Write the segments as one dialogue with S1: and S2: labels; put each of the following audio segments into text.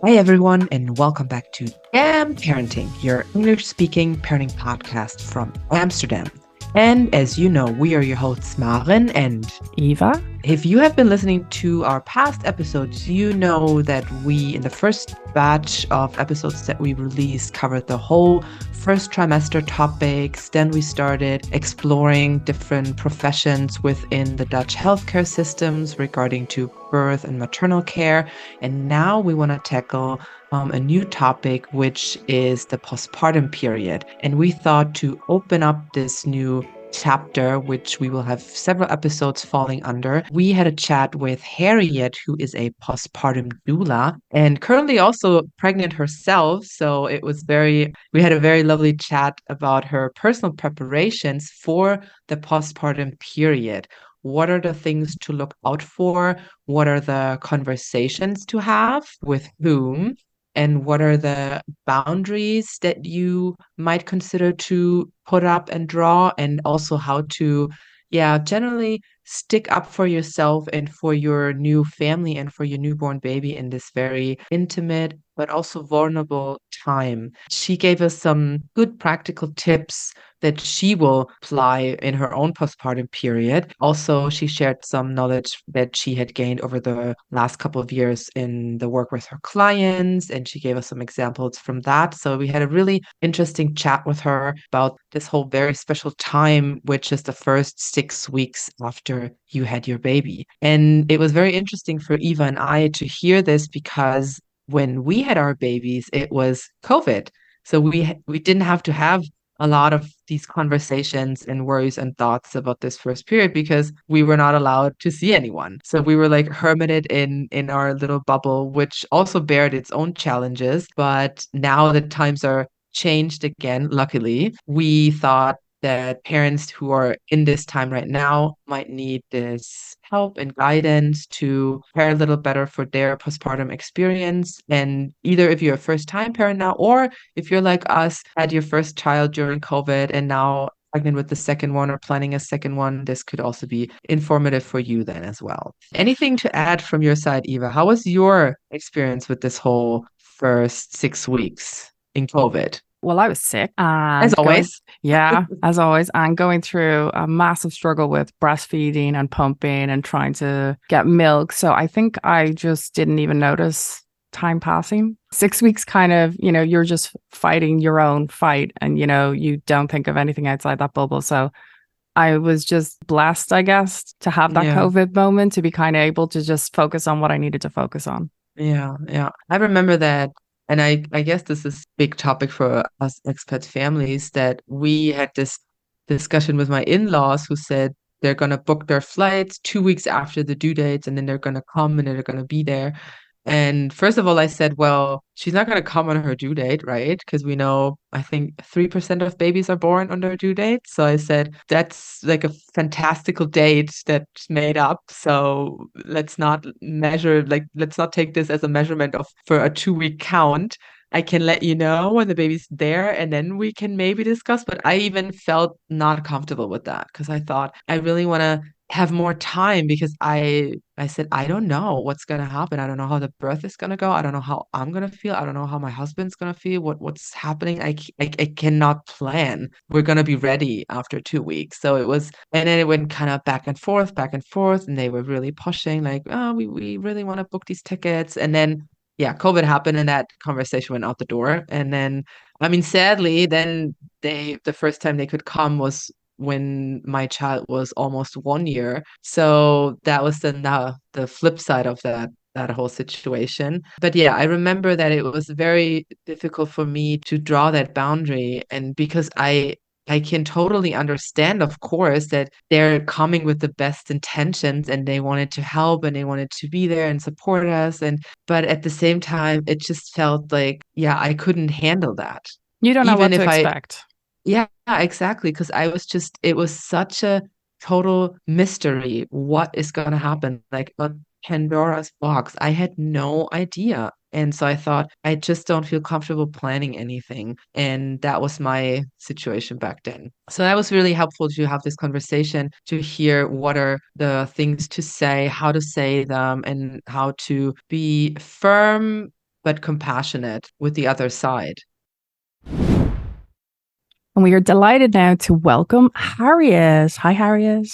S1: Hi, everyone, and welcome back to Damn Parenting, your English speaking parenting podcast from Amsterdam. And as you know, we are your hosts, Maren and
S2: Eva?
S1: if you have been listening to our past episodes, you know that we, in the first batch of episodes that we released, covered the whole first trimester topics. Then we started exploring different professions within the Dutch healthcare systems regarding to birth and maternal care. And now we want to tackle a new topic, which is the postpartum period. And we thought to open up this new chapter, which we will have several episodes falling under. We had a chat with Harriet, who is a postpartum doula and currently also pregnant herself. So we had a very lovely chat about her personal preparations for the postpartum period. What are the things to look out for? What are the conversations to have with whom? And what are the boundaries that you might consider to put up and draw? And also how to, yeah, generally stick up for yourself and for your new family and for your newborn baby in this very intimate but also vulnerable time. She gave us some good practical tips that she will apply in her own postpartum period. Also, she shared some knowledge that she had gained over the last couple of years in the work with her clients, and she gave us some examples from that. So we had a really interesting chat with her about this whole very special time, which is the first 6 weeks after you had your baby. And it was very interesting for Eva and I to hear this because when we had our babies, it was COVID. So we didn't have to have a lot of these conversations and worries and thoughts about this first period because we were not allowed to see anyone. So we were like hermited in our little bubble, which also bared its own challenges. But now that times are changed again, luckily, we thought that parents who are in this time right now might need this help and guidance to prepare a little better for their postpartum experience. And either if you're a first time parent now, or if you're like us, had your first child during COVID and now pregnant with the second one or planning a second one, this could also be informative for you then as well. Anything to add from your side, Eva? How was your experience with this whole first 6 weeks in COVID?
S2: Well, I was sick
S1: As
S2: and
S1: always.
S2: as always, and going through a massive struggle with breastfeeding and pumping and trying to get milk. So I think I just didn't even notice time passing. 6 weeks kind of, you're just fighting your own fight and, you don't think of anything outside that bubble. So I was just blessed, I guess, to have that
S1: Yeah.
S2: COVID moment to be kind of able to just focus on what I needed to focus on.
S1: Yeah, yeah. I remember that, and I guess this is big topic for us expat families that we had this discussion with my in-laws who said they're gonna book their flights 2 weeks after the due dates and then they're gonna come and they're gonna be there. And first of all, I said, well, she's not going to come on her due date, right? Because we know, I think 3% of babies are born on their due date. So I said, that's like a fantastical date that's made up. So let's not measure, like, let's not take this as a measurement of for a 2 week count. I can let you know when the baby's there and then we can maybe discuss. But I even felt not comfortable with that because I thought I really want to have more time because I said I don't know what's gonna happen. I don't know how the birth is gonna go. I don't know how I'm gonna feel. I don't know how my husband's gonna feel. What's happening? I cannot plan. We're gonna be ready after 2 weeks. So it was, and then it went kind of back and forth, and they were really pushing like, oh, we really want to book these tickets, and then. Yeah, COVID happened and that conversation went out the door. And then, I mean, sadly, then the first time they could come was when my child was almost 1 year. So that was the flip side of that whole situation. But yeah, I remember that it was very difficult for me to draw that boundary. And because I can totally understand, of course, that they're coming with the best intentions and they wanted to help and they wanted to be there and support us. And but at the same time, it just felt like, yeah, I couldn't handle that.
S2: You don't know
S1: Even
S2: what to
S1: if I
S2: expect.
S1: yeah, exactly. Because it was such a total mystery. What is going to happen? Like a Pandora's box. I had no idea. And so I thought, I just don't feel comfortable planning anything. And that was my situation back then. So that was really helpful to have this conversation, to hear what are the things to say, how to say them, and how to be firm but compassionate with the other side.
S2: And we are delighted now to welcome Harriet. Hi, Harriet.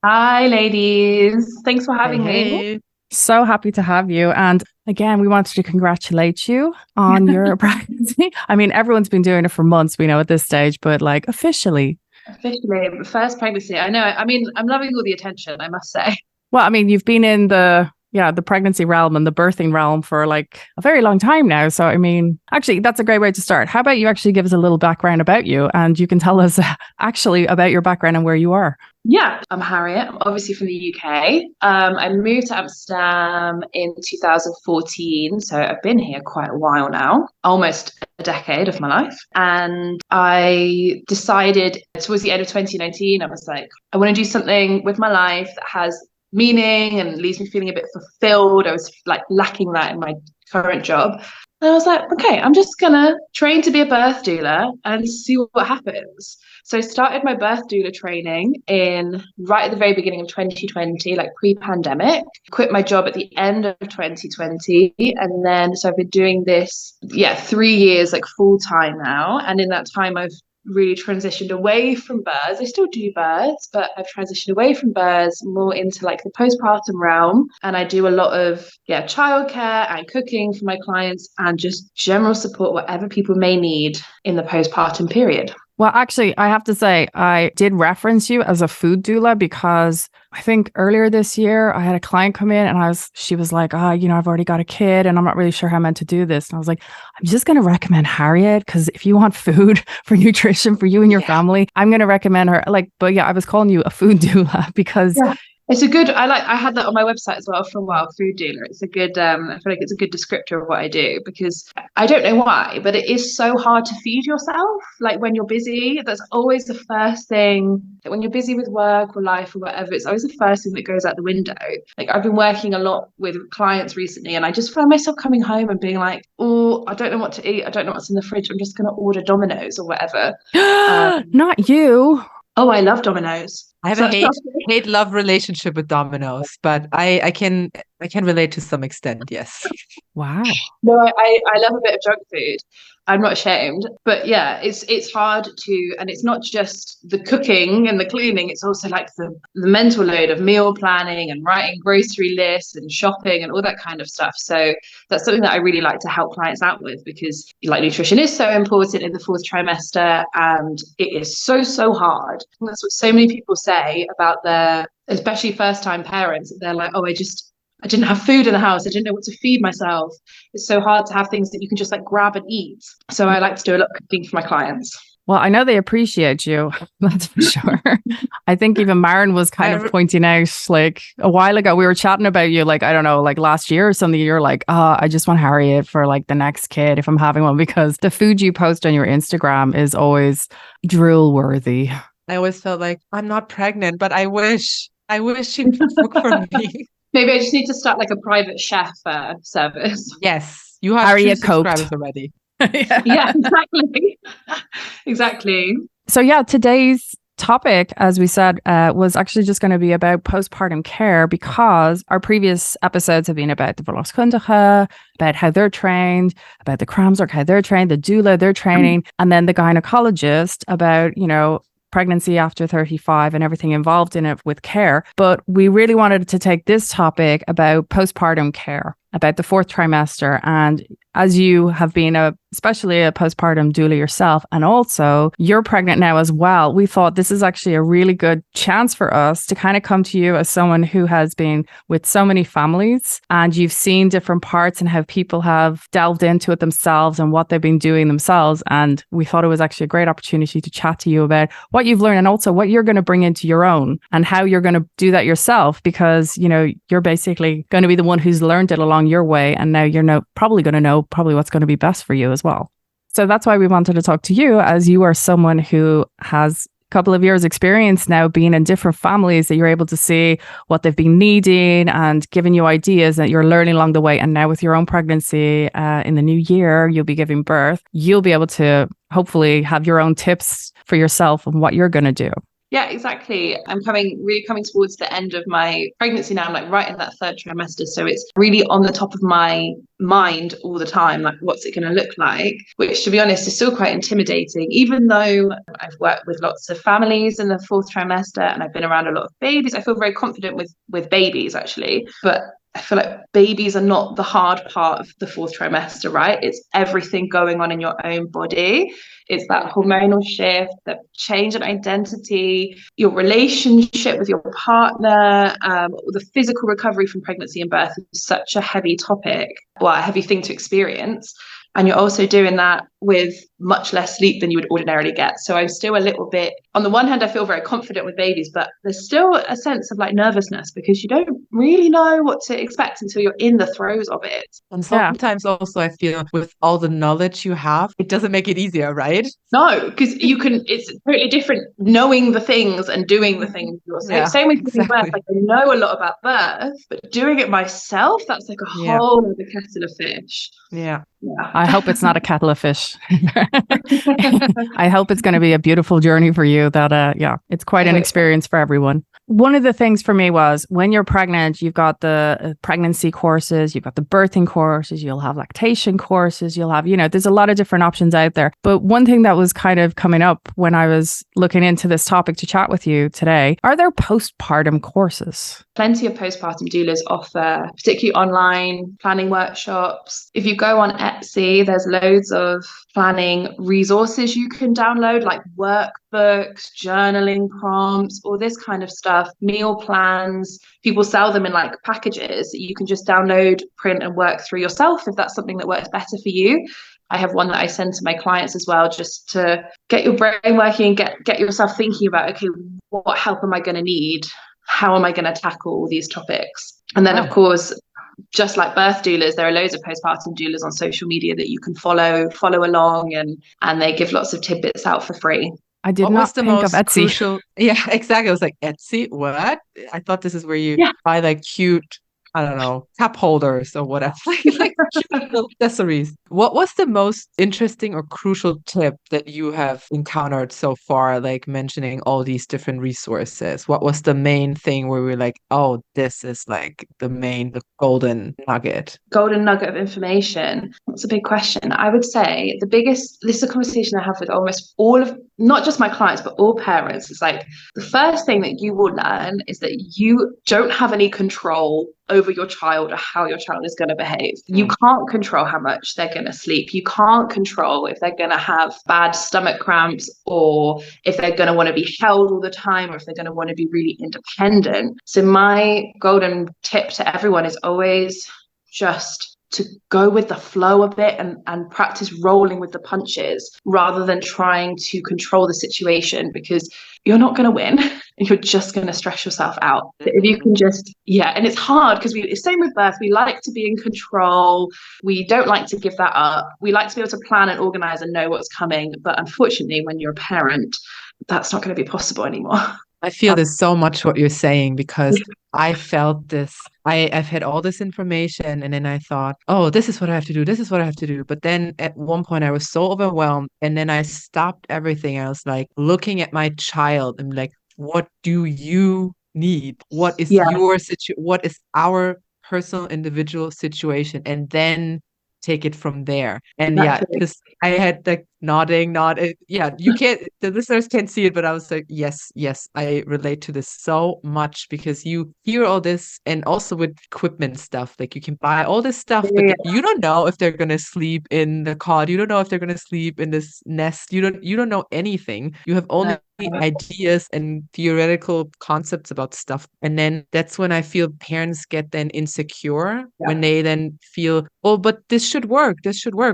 S3: Hi, ladies. Thanks for having me.
S2: So happy to have you. And again, we wanted to congratulate you on your pregnancy. I mean, everyone's been doing it for months, we know at this stage, but like officially.
S3: Officially, first pregnancy. I know. I mean, I'm loving all the attention, I must say.
S2: Well, I mean, you've been in the pregnancy realm and the birthing realm for like a very long time now. So, I mean, actually, that's a great way to start. How about you actually give us a little background about you, and you can tell us actually about your background and where you are.
S3: Yeah, I'm Harriet. I'm obviously from the UK. I moved to Amsterdam in 2014. So I've been here quite a while now, almost a decade of my life. And I decided towards the end of 2019, I was like, I want to do something with my life that has meaning and leaves me feeling a bit fulfilled. I was like lacking that in my current job. And I was like, okay, I'm just gonna train to be a birth doula and see what happens. So I started my birth doula training right at the very beginning of 2020, like pre-pandemic. Quit my job at the end of 2020. And then, so I've been doing this, 3 years, like full time now. And in that time, I've really transitioned away from births. I still do births, but I've transitioned away from births more into like the postpartum realm. And I do a lot of childcare and cooking for my clients and just general support, whatever people may need in the postpartum period.
S2: Well, actually, I have to say, I did reference you as a food doula because I think earlier this year, I had a client come in and she was like, I've already got a kid and I'm not really sure how I'm meant to do this. And I was like, I'm just going to recommend Harriet, because if you want food for nutrition for you and your family, I'm going to recommend her. But I was calling you a food doula because... Yeah.
S3: It's a good, I had that on my website as well for a while, food doula. It's a good, I feel like it's a good descriptor of what I do, because I don't know why, but it is so hard to feed yourself. Like when you're busy, that's always the first thing. When you're busy with work or life or whatever, it's always the first thing that goes out the window. Like I've been working a lot with clients recently, and I just find myself coming home and being like, oh, I don't know what to eat. I don't know what's in the fridge. I'm just going to order Domino's or whatever.
S2: Not you.
S3: Oh, I love Domino's.
S1: I have a hate-love relationship with Domino's, but I can relate to some extent, yes.
S2: Wow.
S3: No, I love a bit of junk food. I'm not ashamed. But yeah, it's hard to, and it's not just the cooking and the cleaning, it's also like the mental load of meal planning and writing grocery lists and shopping and all that kind of stuff. So that's something that I really like to help clients out with, because like nutrition is so important in the fourth trimester, and it is so, so hard. And that's what so many people say about especially first-time parents. They're like, oh, I didn't have food in the house. I didn't know what to feed myself. It's so hard to have things that you can just like grab and eat. So I like to do a lot of cooking for my clients.
S2: Well, I know they appreciate you. That's for sure. I think even Maren was kind of pointing out, like a while ago, we were chatting about you, like, I don't know, like last year or something, you're like, I just want Harriet for like the next kid if I'm having one, because the food you post on your Instagram is always drool worthy.
S1: I always felt like I'm not pregnant, but I wish she'd cook for me.
S3: Maybe I just need to start like a private chef service.
S1: Yes, you have
S2: Harriet
S1: 2 subscribers already.
S3: Yeah, exactly. Exactly.
S2: So yeah, today's topic, as we said, was actually just going to be about postpartum care, because our previous episodes have been about the verloskundige, about how they're trained, about the kraamzorg, how they're trained, the doula, their training, and then the gynecologist about, pregnancy after 35 and everything involved in it with care. But we really wanted to take this topic about postpartum care, about the fourth trimester. And as you have been especially a postpartum doula yourself, and also you're pregnant now as well, we thought this is actually a really good chance for us to kind of come to you as someone who has been with so many families, and you've seen different parts and how people have delved into it themselves and what they've been doing themselves. And we thought it was actually a great opportunity to chat to you about what you've learned, and also what you're going to bring into your own and how you're going to do that yourself, because, you're basically going to be the one who's learned it along your way. And now you're probably going to know what's going to be best for you as well. So that's why we wanted to talk to you, as you are someone who has a couple of years experience now being in different families, that you're able to see what they've been needing and giving you ideas that you're learning along the way. And now with your own pregnancy in the new year, you'll be giving birth. You'll be able to hopefully have your own tips for yourself and what you're going to do.
S3: Yeah, exactly. I'm really coming towards the end of my pregnancy now. I'm like right in that third trimester. So it's really on the top of my mind all the time. Like, what's it going to look like? Which, to be honest, is still quite intimidating, even though I've worked with lots of families in the fourth trimester and I've been around a lot of babies. I feel very confident with babies, actually. But I feel like babies are not the hard part of the fourth trimester, right? It's everything going on in your own body. It's that hormonal shift, that change in identity, your relationship with your partner, the physical recovery from pregnancy and birth is such a heavy topic, well, a heavy thing to experience. And you're also doing that with much less sleep than you would ordinarily get. So I'm still a little bit, on the one hand, I feel very confident with babies, but there's still a sense of like nervousness because you don't really know what to expect until you're in the throes of it.
S1: And sometimes also I feel with all the knowledge you have, it doesn't make it easier, right?
S3: No, because it's totally different knowing the things and doing the things yourself.
S1: Yeah,
S3: Same with giving
S1: exactly.
S3: birth. Like I know a lot about birth, but doing it myself, that's like a whole other kettle of fish.
S1: Yeah.
S2: I hope it's not a kettle of fish. I hope it's going to be a beautiful journey for you that, it's quite an experience for everyone. One of the things for me was when you're pregnant, you've got the pregnancy courses, you've got the birthing courses, you'll have lactation courses, you'll have, there's a lot of different options out there. But one thing that was kind of coming up when I was looking into this topic to chat with you today, are there postpartum courses?
S3: Plenty of postpartum doulas offer, particularly online planning workshops. If you go on Etsy, there's loads of planning resources you can download, like workbooks, journaling prompts, all this kind of stuff, meal plans. People sell them in like packages that you can just download, print, and work through yourself if that's something that works better for you. I have one that I send to my clients as well, just to get your brain working and get yourself thinking about, okay, what help am I going to need? How am I going to tackle all these topics? And then, of course, just like birth doulas, there are loads of postpartum doulas on social media that you can follow along, and they give lots of tidbits out for free.
S2: I did not think of Etsy.
S1: Crucial? Yeah, exactly. I was like, Etsy? What? I thought this is where you buy like cute, I don't know, cup holders or whatever, like little accessories. What was the most interesting or crucial tip that you have encountered so far, like mentioning all these different resources? What was the main thing where we're like, oh, this is like the golden nugget?
S3: Golden nugget of information. That's a big question. I would say this is a conversation I have with almost all of, not just my clients, but all parents. It's like the first thing that you will learn is that you don't have any control over your child or how your child is going to behave. You can't control how much they're going to sleep. You can't control if they're going to have bad stomach cramps or if they're going to want to be held all the time or if they're going to want to be really independent. So my golden tip to everyone is always just to go with the flow a bit and practice rolling with the punches rather than trying to control the situation, because you're not going to win and you're just going to stress yourself out. But if you can just, and it's hard because same with birth, we like to be in control. We don't like to give that up. We like to be able to plan and organize and know what's coming. But unfortunately, when you're a parent, that's not going to be possible anymore.
S1: I feel this so much what you're saying, because I felt this. I've had all this information and then I thought, oh, this is what I have to do. This is what I have to do. But then at one point I was so overwhelmed and then I stopped everything. I was like looking at my child and like, what do you need? What is your situation? What is our personal individual situation? And then take it from there. And because I had like nodding. You can't, the listeners can't see it, but I was like, yes, I relate to this so much, because you hear all this, and also with equipment stuff, like you can buy all this stuff, but you don't know if they're gonna sleep in the cot. You don't know if they're gonna sleep in this nest. You don't know anything. You have only ideas and theoretical concepts about stuff. And then that's when I feel parents get then insecure when they then feel, oh, but this should work,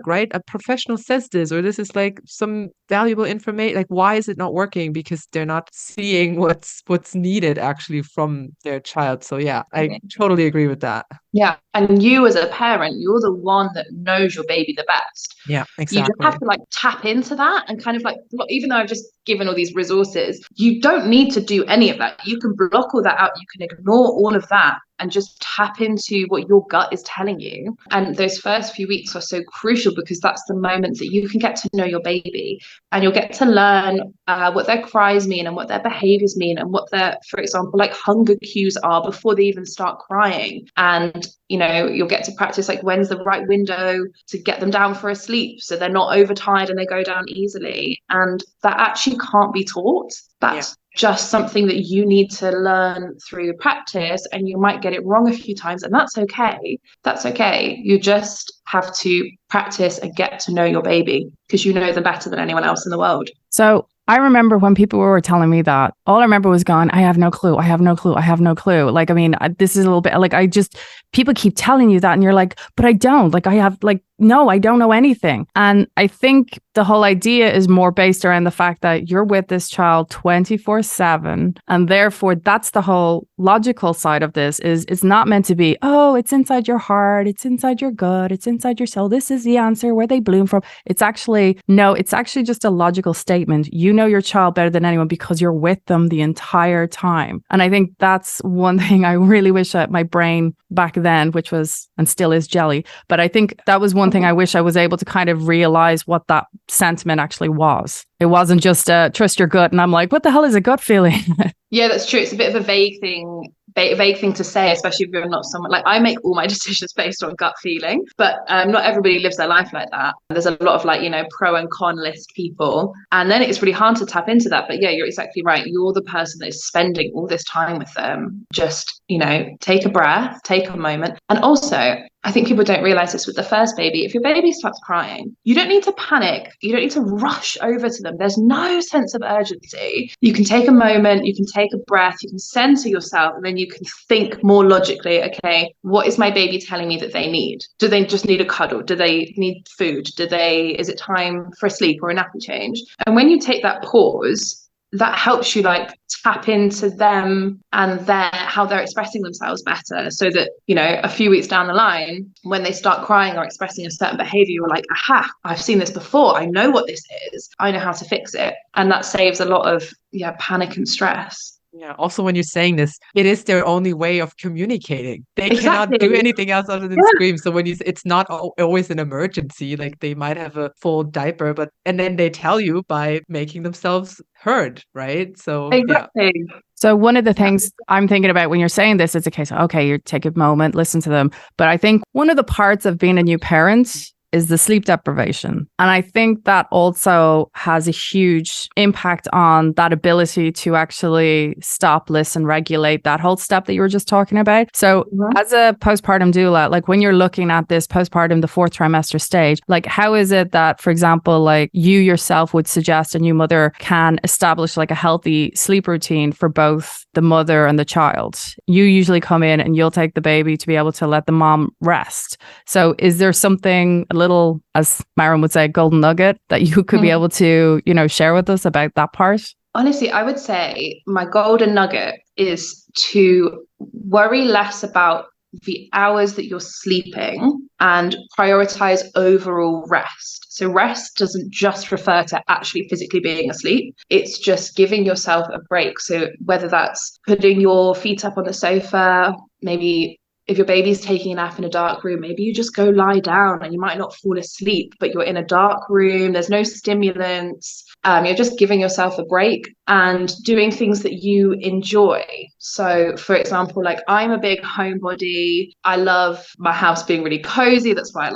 S1: right? A professional says this, or this is like some valuable information. Like, why is it not working? Because they're not seeing what's needed actually from their child. So I totally agree with that.
S3: Yeah. And you as a parent, you're the one that knows your baby the best.
S1: Yeah, exactly.
S3: You just have to like tap into that and kind of like, even though I've just given all these resources, you don't need to do any of that. You can block all that out. You can ignore all of that and just tap into what your gut is telling you. And those first few weeks are so crucial because that's the moment that you can get to know your baby, and you'll get to learn what their cries mean and what their behaviors mean and what their, for example, like hunger cues are before they even start crying. And you'll get to practice like when's the right window to get them down for a sleep so they're not overtired and they go down easily. And that actually can't be taught. That's just something that you need to learn through practice, and you might get it wrong a few times, and that's okay. That's okay. You just have to practice and get to know your baby because you know them better than anyone else in the world.
S2: So I remember when people were telling me that, all I remember was going, I have no clue. I have no clue. I have no clue. Like, I mean, this is a little bit like, people keep telling you that and you're like, but I don't. Like, I have no, I don't know anything. And I think the whole idea is more based around the fact that you're with this child 24/7. And therefore, that's the whole logical side of this is it's not meant to be, oh, it's inside your heart. It's inside your gut. It's inside your soul. This is the answer where they bloom from. It's actually just a logical statement. You know your child better than anyone because you're with them the entire time. And I think that's one thing I really wish that my brain back then, which was and still is jelly, but I think that was one thing I wish I was able to kind of realize what that sentiment actually was. It wasn't just trust your gut. And I'm like, what the hell is a gut feeling?
S3: Yeah, that's true. It's a bit of a vague thing to say, especially if you're not someone like I make all my decisions based on gut feeling, but not everybody lives their life like that. There's a lot of pro and con list people, and then it's really hard to tap into that. But yeah, you're exactly right. You're the person that is spending all this time with them. Just take a breath, take a moment. And also, I think people don't realize this with the first baby. If your baby starts crying, you don't need to panic. You don't need to rush over to them. There's no sense of urgency. You can take a moment, you can take a breath, you can center yourself, and then you can think more logically, okay, what is my baby telling me that they need? Do they just need a cuddle? Do they need food? Is it time for a sleep or a nappy change? And when you take that pause, that helps you tap into them and how they're expressing themselves better, so that a few weeks down the line, when they start crying or expressing a certain behavior, you're like, aha, I've seen this before, I know what this is, I know how to fix it. And that saves a lot of panic and stress.
S1: Yeah. Also, when you're saying this, it is their only way of communicating. They cannot do anything else other than scream. So when it's not always an emergency, like they might have a full diaper, and then they tell you by making themselves heard, right? So
S3: exactly.
S1: Yeah.
S2: So one of the things I'm thinking about when you're saying this, it's a case of, okay, you take a moment, listen to them. But I think one of the parts of being a new parent is the sleep deprivation. And I think that also has a huge impact on that ability to actually stop, listen, regulate, that whole step that you were just talking about. So as a postpartum doula, when you're looking at this postpartum, the 4th trimester stage, how is it that, for example, you yourself would suggest a new mother can establish a healthy sleep routine for both the mother and the child? You usually come in and you'll take the baby to be able to let the mom rest. So is there something a little, as Myron would say, golden nugget that you could be able to, share with us about that part?
S3: Honestly, I would say my golden nugget is to worry less about the hours that you're sleeping and prioritize overall rest. So rest doesn't just refer to actually physically being asleep. It's just giving yourself a break. So whether that's putting your feet up on the sofa, maybe if your baby's taking a nap in a dark room, maybe you just go lie down and you might not fall asleep, but you're in a dark room, there's no stimulants. You're just giving yourself a break and doing things that you enjoy. So for example, I'm a big homebody. I love my house being really cozy. That's why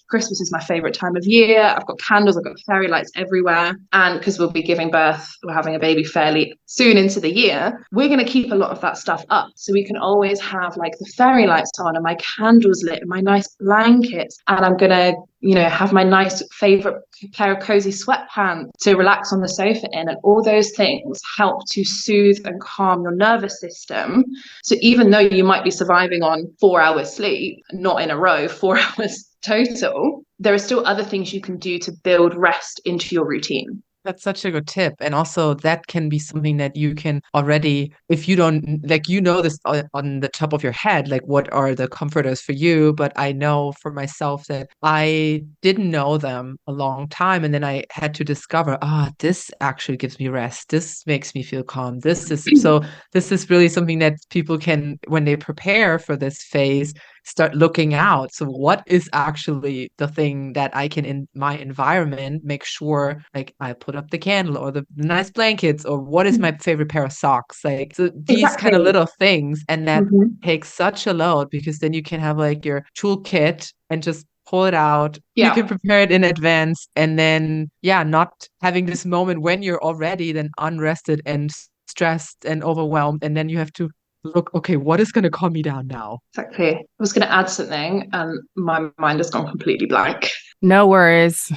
S3: Christmas is my favorite time of year. I've got candles, I've got fairy lights everywhere. And because we'll be giving birth, we're having a baby fairly soon into the year, we're going to keep a lot of that stuff up. So we can always have the fairy lights on and my candles lit and my nice blankets. And I'm going to have my nice favorite pair of cozy sweatpants to relax on the sofa in, and all those things help to soothe and calm your nervous system. So even though you might be surviving on 4 hours sleep, not in a row, 4 hours total, there are still other things you can do to build rest into your routine.
S1: That's such a good tip. And also that can be something that you can already, if you don't like, this on the top of your head, like what are the comforters for you? But I know for myself that I didn't know them a long time. And then I had to discover, this actually gives me rest. This makes me feel calm. This is really something that people can, when they prepare for this phase, start looking out. So what is actually the thing that I can, in my environment, make sure like I put up the candle or the nice blankets, or what is my favorite pair of socks? Like, so these kind of little things. And that takes such a load, because then you can have like your toolkit and just pull it out. You can prepare it in advance, and then not having this moment when you're already then unrested and stressed and overwhelmed, and then you have to look, okay, what is going to calm me down now?
S3: Exactly. I was going to add something and my mind has gone completely blank.
S2: No worries.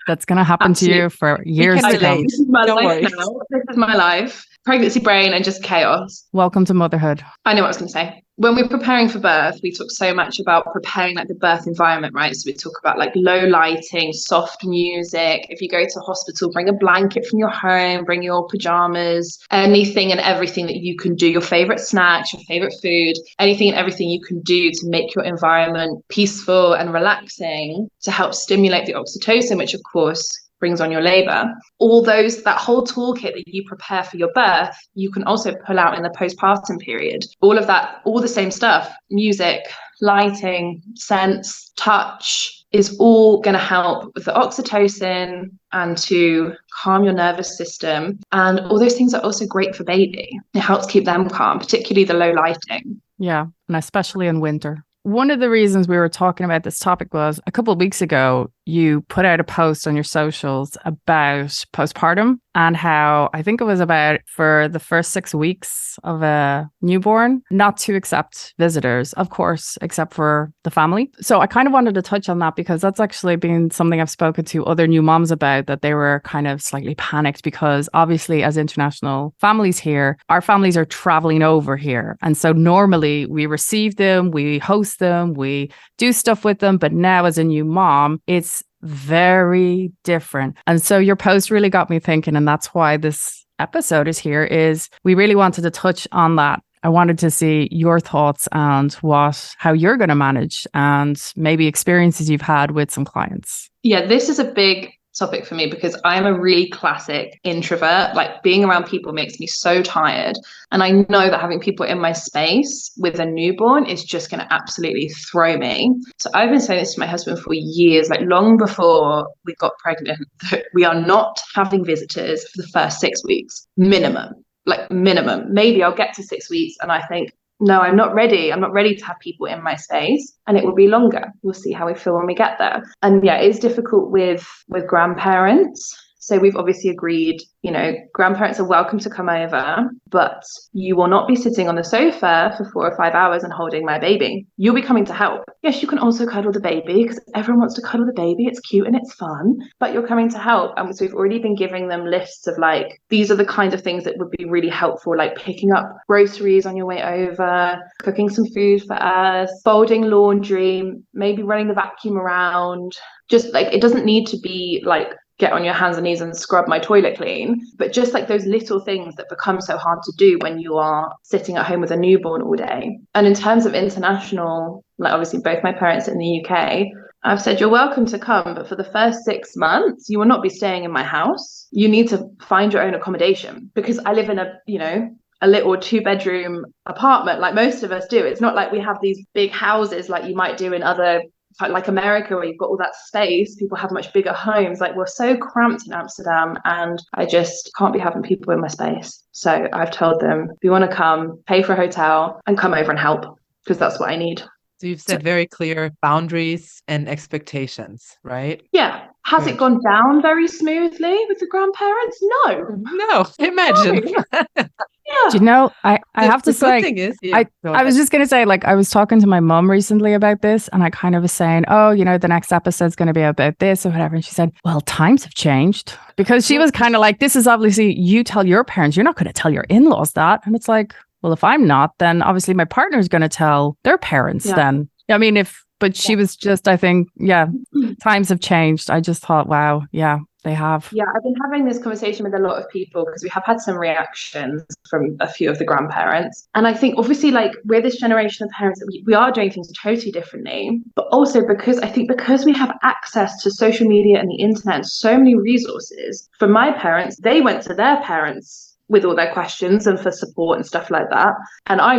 S2: That's going to happen to you for years to come.
S3: This is my life now. This is my life. Pregnancy brain and just chaos.
S2: Welcome to motherhood.
S3: I know what I was going to say. When we're preparing for birth, we talk so much about preparing like the birth environment, right? So we talk about like low lighting, soft music. If you go to hospital, bring a blanket from your home, bring your pajamas, anything and everything that you can do, your favorite snacks, your favorite food, anything and everything you can do to make your environment peaceful and relaxing to help stimulate the oxytocin, which of course brings on your labor. That whole toolkit that you prepare for your birth, you can also pull out in the postpartum period. All of that, all the same stuff, music, lighting, scents, touch, is all going to help with the oxytocin and to calm your nervous system. And all those things are also great for baby. It helps keep them calm, particularly the low lighting.
S2: Yeah, and especially in winter. One of the reasons we were talking about this topic was a couple of weeks ago, you put out a post on your socials about postpartum and how I think it was about for the first 6 weeks of a newborn, not to accept visitors, of course, except for the family. So I kind of wanted to touch on that because that's actually been something I've spoken to other new moms about, that they were kind of slightly panicked because obviously as international families here, our families are traveling over here. And so normally we receive them, we host them, we do stuff with them. But now as a new mom, it's very different. And so your post really got me thinking, and that's why this episode is here, is we really wanted to touch on that. I wanted to see your thoughts and how you're going to manage and maybe experiences you've had with some clients.
S3: Yeah, this is a big topic for me because I'm a really classic introvert. Like being around people makes me so tired. And I know that having people in my space with a newborn is just going to absolutely throw me. So I've been saying this to my husband for years, like long before we got pregnant, that we are not having visitors for the first 6 weeks, minimum. Maybe I'll get to 6 weeks and I think, no, I'm not ready. I'm not ready to have people in my space, and it will be longer. We'll see how we feel when we get there. And yeah, it's difficult with grandparents. So we've obviously agreed, grandparents are welcome to come over, but you will not be sitting on the sofa for 4 or 5 hours and holding my baby. You'll be coming to help. Yes, you can also cuddle the baby because everyone wants to cuddle the baby. It's cute and it's fun, but you're coming to help. And so we've already been giving them lists of like, these are the kinds of things that would be really helpful, like picking up groceries on your way over, cooking some food for us, folding laundry, maybe running the vacuum around. Just like, it doesn't need to be like, get on your hands and knees and scrub my toilet clean, but just like those little things that become so hard to do when you are sitting at home with a newborn all day. And in terms of international, like obviously both my parents are in the UK, I've said you're welcome to come, but for the first 6 months you will not be staying in my house. You need to find your own accommodation, because I live in a little 2-bedroom apartment like most of us do. It's not like we have these big houses like you might do in other, like America, where you've got all that space. People have much bigger homes. Like, we're so cramped in Amsterdam, and I just can't be having people in my space. So I've told them, if you want to come, pay for a hotel and come over and help, because that's what I need.
S1: So you've set very clear boundaries and expectations, right?
S3: Yeah. Has it gone down very smoothly with the grandparents? No,
S1: imagine.
S2: Yeah. Do you know, I have to say, I was just going to say, like, I was talking to my mom recently about this, and I kind of was saying, oh, the next episode's going to be about this or whatever. And she said, well, times have changed, because she was kind of like, this is obviously, you tell your parents, you're not going to tell your in-laws that. And it's like, well, if I'm not, then obviously my partner's going to tell their parents then. I mean, if But she was just, I think, times have changed. I just thought, wow, they have.
S3: Yeah, I've been having this conversation with a lot of people because we have had some reactions from a few of the grandparents. And I think obviously like we're this generation of parents that we are doing things totally differently, but also because we have access to social media and the internet and so many resources. For my parents, they went to their parents with all their questions and for support and stuff like that. And I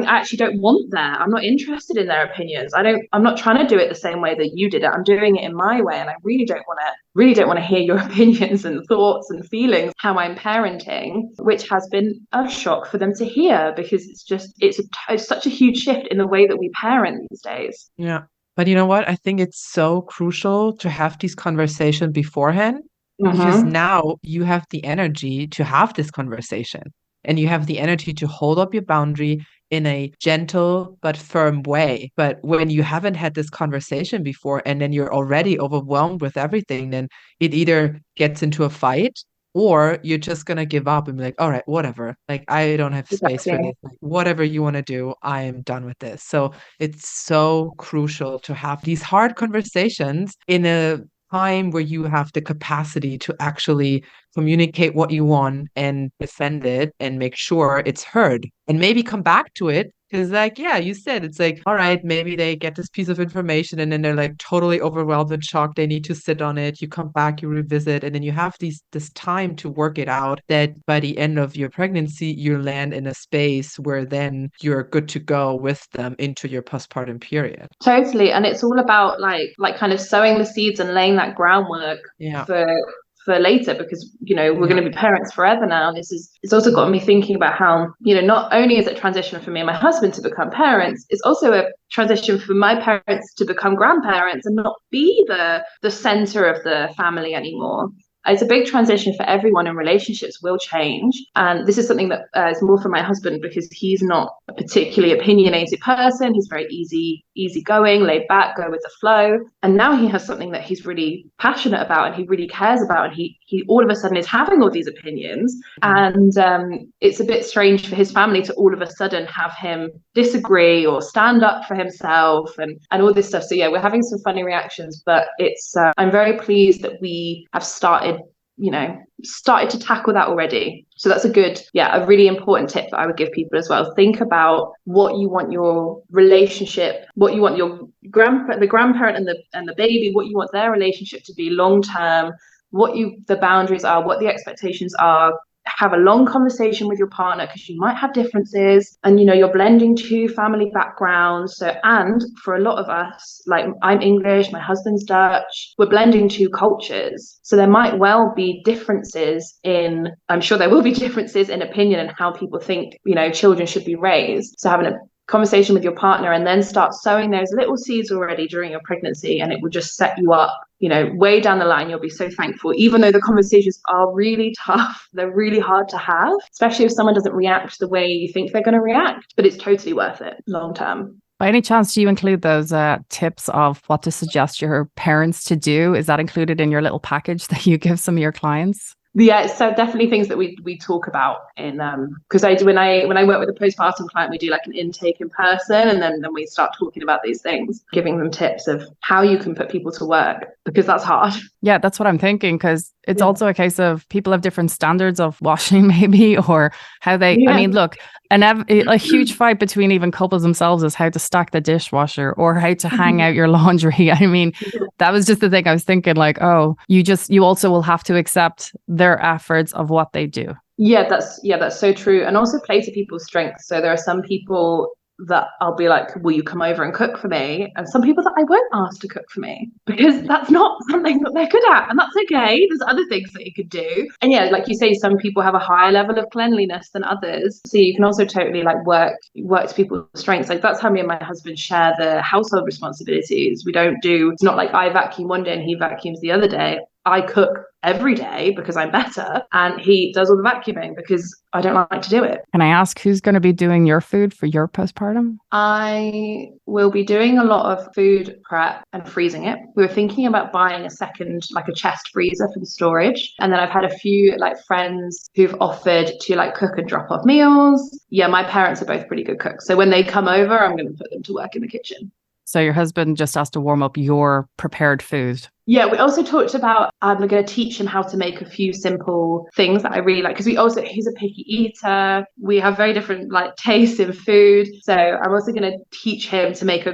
S3: actually don't want that. I'm not interested in their opinions. I'm not trying to do it the same way that you did it. I'm doing it in my way. And I really don't want to hear your opinions and thoughts and feelings, how I'm parenting, which has been a shock for them to hear because it's such a huge shift in the way that we parent these days.
S1: Yeah. But you know what? I think it's so crucial to have these conversations beforehand. Because now you have the energy to have this conversation and you have the energy to hold up your boundary in a gentle but firm way. But when you haven't had this conversation before and then you're already overwhelmed with everything, then it either gets into a fight or you're just going to give up and be like, all right, whatever. Like, I don't have space for this. Like, whatever you want to do, I am done with this. So it's so crucial to have these hard conversations in a time where you have the capacity to actually communicate what you want and defend it and make sure it's heard and maybe come back to it. Because like, yeah, you said, it's like, all right, maybe they get this piece of information and then they're like totally overwhelmed and shocked. They need to sit on it. You come back, you revisit, and then you have this time to work it out that by the end of your pregnancy, you land in a space where then you're good to go with them into your postpartum period.
S3: Totally. And it's all about like kind of sowing the seeds and laying that groundwork for later, because we're going to be parents forever now. It's also got me thinking about how not only is it transition for me and my husband to become parents, it's also a transition for my parents to become grandparents and not be the center of the family anymore. It's a big transition for everyone, and relationships will change. And this is something that is more for my husband because he's not a particularly opinionated person. He's very easygoing, laid back, go with the flow. And now he has something that he's really passionate about and he really cares about. And he all of a sudden is having all these opinions. And it's a bit strange for his family to all of a sudden have him disagree or stand up for himself and all this stuff. So yeah, we're having some funny reactions, but it's I'm very pleased that we have started to tackle that already. So that's a really important tip that I would give people as well. Think about what you want your relationship, what you want your the grandparent and the baby, what you want their relationship to be long term, what the boundaries are, what the expectations are. Have a long conversation with your partner because you might have differences and you're blending two family backgrounds. And for a lot of us, like I'm English, my husband's Dutch, we're blending two cultures. So there might well be differences I'm sure there will be differences in opinion and how people think, children should be raised. So having a conversation with your partner and then start sowing those little seeds already during your pregnancy, and it will just set you up way down the line. You'll be so thankful, even though the conversations are really tough. They're really hard to have, especially if someone doesn't react the way you think they're going to react, but it's totally worth it long term.
S2: By any chance, do you include those tips of what to suggest your parents to do? Is that included in your little package that you give some of your clients?
S3: Yeah, so definitely things that we talk about in because when I work with a postpartum client, we do like an intake in person, and then we start talking about these things, giving them tips of how you can put people to work, because that's hard.
S2: Yeah, that's what I'm thinking, because it's also a case of people have different standards of washing maybe, or how they, I mean, look, a huge fight between even couples themselves is how to stack the dishwasher or how to hang out your laundry. I mean, that was just the thing I was thinking, like, oh, you also will have to accept their efforts of what they do.
S3: Yeah, that's so true. And also play to people's strengths. So there are some people that I'll be like, will you come over and cook for me? And some people that I won't ask to cook for me because that's not something that they're good at. And that's okay. There's other things that you could do. And yeah, like you say, some people have a higher level of cleanliness than others. So you can also totally like work to people's strengths. Like that's how me and my husband share the household responsibilities. It's not like I vacuum one day and he vacuums the other day. I cook every day because I'm better, and he does all the vacuuming because I don't like to do it.
S2: Can I ask who's going to be doing your food for your postpartum?
S3: I will be doing a lot of food prep and freezing it. We were thinking about buying a second, like a chest freezer for the storage. And then I've had a few like friends who've offered to like cook and drop off meals. Yeah, my parents are both pretty good cooks. So when they come over, I'm going to put them to work in the kitchen.
S2: So your husband just has to warm up your prepared food.
S3: Yeah, we also talked about I'm going to teach him how to make a few simple things that I really like, because he's a picky eater. We have very different tastes in food. So I'm also going to teach him to make I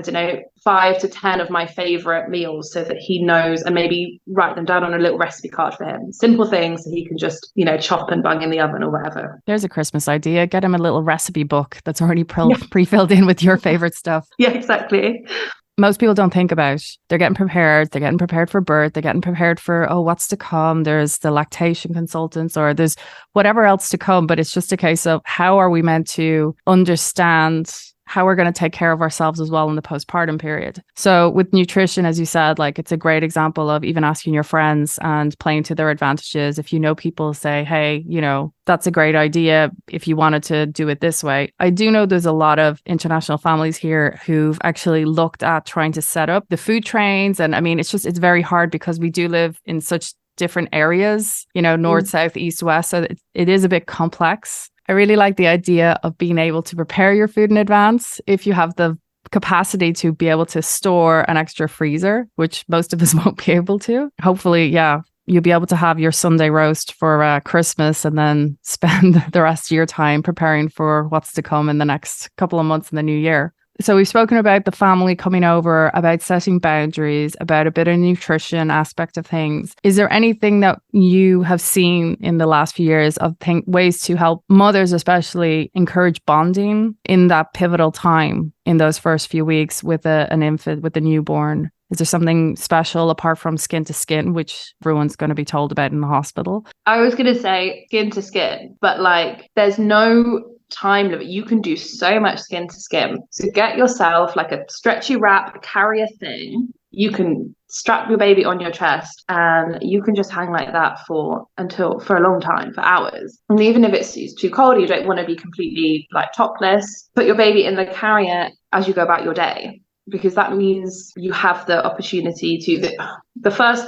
S3: don't know, 5 to 10 of my favorite meals so that he knows, and maybe write them down on a little recipe card for him. Simple things so he can just, chop and bung in the oven or whatever.
S2: There's a Christmas idea. Get him a little recipe book that's already pre-filled in with your favorite stuff.
S3: Yeah, exactly.
S2: Most people don't think about. They're getting prepared. They're getting prepared for birth. They're getting prepared for, what's to come. There's the lactation consultants or there's whatever else to come. But it's just a case of how are we meant to understand how we're going to take care of ourselves as well in the postpartum period. So with nutrition, as you said, it's a great example of even asking your friends and playing to their advantages. If people say, hey, that's a great idea if you wanted to do it this way. I do know there's a lot of international families here who've actually looked at trying to set up the food trains. And I mean, it's very hard because we do live in such different areas, north, south, east, west. So it is a bit complex. I really like the idea of being able to prepare your food in advance if you have the capacity to be able to store an extra freezer, which most of us won't be able to. Hopefully, you'll be able to have your Sunday roast for Christmas and then spend the rest of your time preparing for what's to come in the next couple of months in the new year. So we've spoken about the family coming over, about setting boundaries, about a bit of nutrition aspect of things. Is there anything that you have seen in the last few years of ways to help mothers, especially, encourage bonding in that pivotal time in those first few weeks with an infant, with a newborn? Is there something special apart from skin to skin, which everyone's going to be told about in the hospital?
S3: I was going to say skin to skin, but there's no time limit. You can do so much skin to skin. So get yourself a stretchy wrap, a carrier thing. You can strap your baby on your chest and you can just hang like that for a long time, for hours. And even if it's too cold, you don't want to be completely topless, put your baby in the carrier as you go about your day, because that means you have the opportunity to the first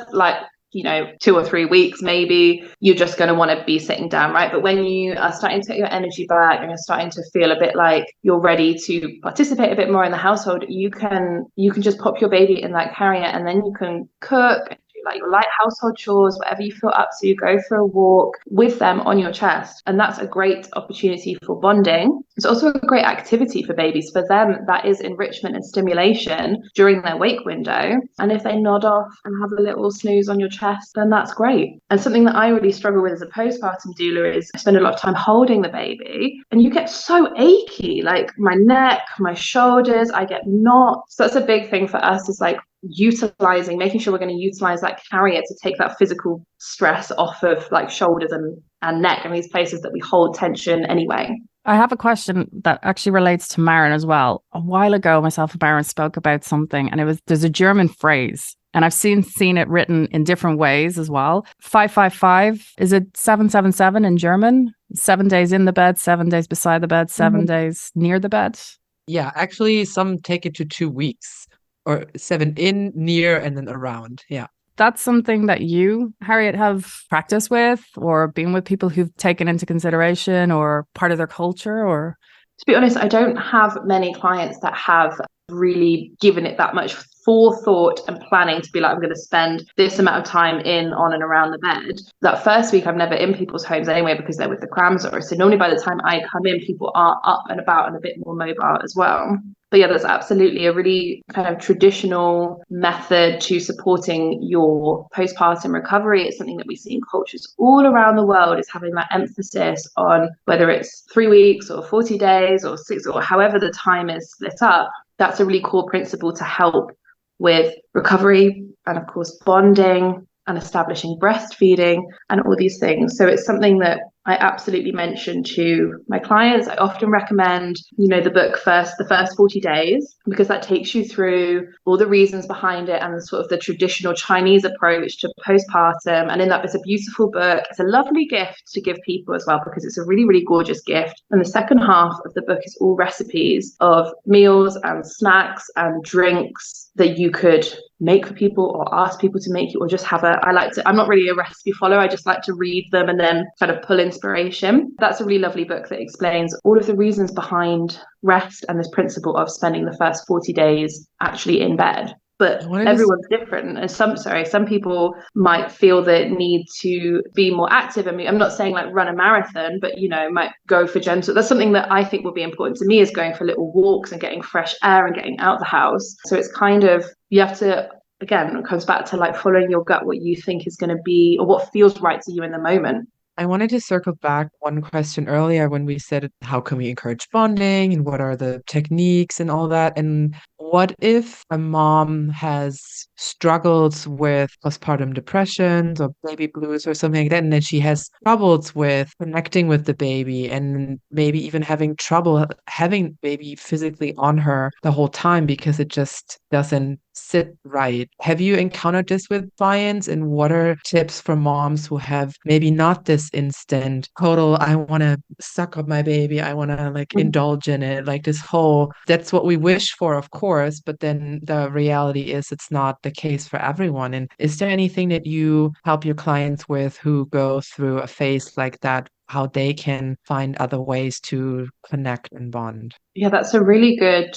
S3: 2 or 3 weeks, maybe you're just going to want to be sitting down, right? But when you are starting to get your energy back and you're starting to feel a bit like you're ready to participate a bit more in the household, you can just pop your baby in that carrier and then you can cook and do your light household chores, whatever you feel up to. You go for a walk with them on your chest, and that's a great opportunity for bonding. It's also a great activity for babies. For them, that is enrichment and stimulation during their wake window. And if they nod off and have a little snooze on your chest, then that's great. And something that I really struggle with as a postpartum doula is I spend a lot of time holding the baby and you get so achy, my neck, my shoulders, I get knots. So that's a big thing for us, is making sure we're going to utilize that carrier to take that physical stress off of shoulders and neck and these places that we hold tension anyway.
S2: I have a question that actually relates to Maren as well. A while ago, myself and Maren spoke about something, and there's a German phrase, and I've seen it written in different ways as well. 555, is it 777 in German? 7 days in the bed, 7 days beside the bed, 7 days near the bed.
S1: Yeah, actually, some take it to 2 weeks, or 7 in, near, and then around. Yeah.
S2: That's something that you, Harriet, have practiced with or been with people who've taken into consideration or part of their culture? Or
S3: to be honest, I don't have many clients that have really given it that much forethought and planning to be I'm going to spend this amount of time in, on and around the bed. That first week, I'm never in people's homes anyway because they're with the Cramsor. So normally by the time I come in, people are up and about and a bit more mobile as well. But yeah, that's absolutely a really kind of traditional method to supporting your postpartum recovery. It's something that we see in cultures all around the world, is having that emphasis on whether it's 3 weeks or 40 days or 6 or however the time is split up. That's a really core principle to help with recovery and, of course, bonding and establishing breastfeeding and all these things. So it's something that I absolutely mention to my clients. I often recommend, the book first, the first 40 days, because that takes you through all the reasons behind it and the sort of the traditional Chinese approach to postpartum. And in that, it's a beautiful book. It's a lovely gift to give people as well, because it's a really, really gorgeous gift. And the second half of the book is all recipes of meals and snacks and drinks that you could make for people or ask people to make you, or just have I'm not really a recipe follower. I just like to read them and then kind of pull inspiration Inspiration. That's a really lovely book that explains all of the reasons behind rest and this principle of spending the first 40 days actually in bed. But everyone's different. And some people might feel the need to be more active. I mean, I'm not saying like run a marathon, but, might go for gentle. That's something that I think will be important to me, is going for little walks and getting fresh air and getting out the house. So it's kind of, you have to, again, it comes back to like following your gut, what you think is going to be or what feels right to you in the moment.
S1: I wanted to circle back one question earlier when we said, how can we encourage bonding and what are the techniques and all that? And what if a mom has struggled with postpartum depression or baby blues or something like that, and then she has troubles with connecting with the baby and maybe even having trouble having baby physically on her the whole time because it just doesn't sit right. Have you encountered this with clients? And what are tips for moms who have maybe not this instant total, I want to suck up my baby, I want to like indulge in it, like this whole, that's what we wish for, of course, but then the reality is it's not the case for everyone. And is there anything that you help your clients with who go through a phase like that, how they can find other ways to connect and bond?
S3: Yeah, that's a really good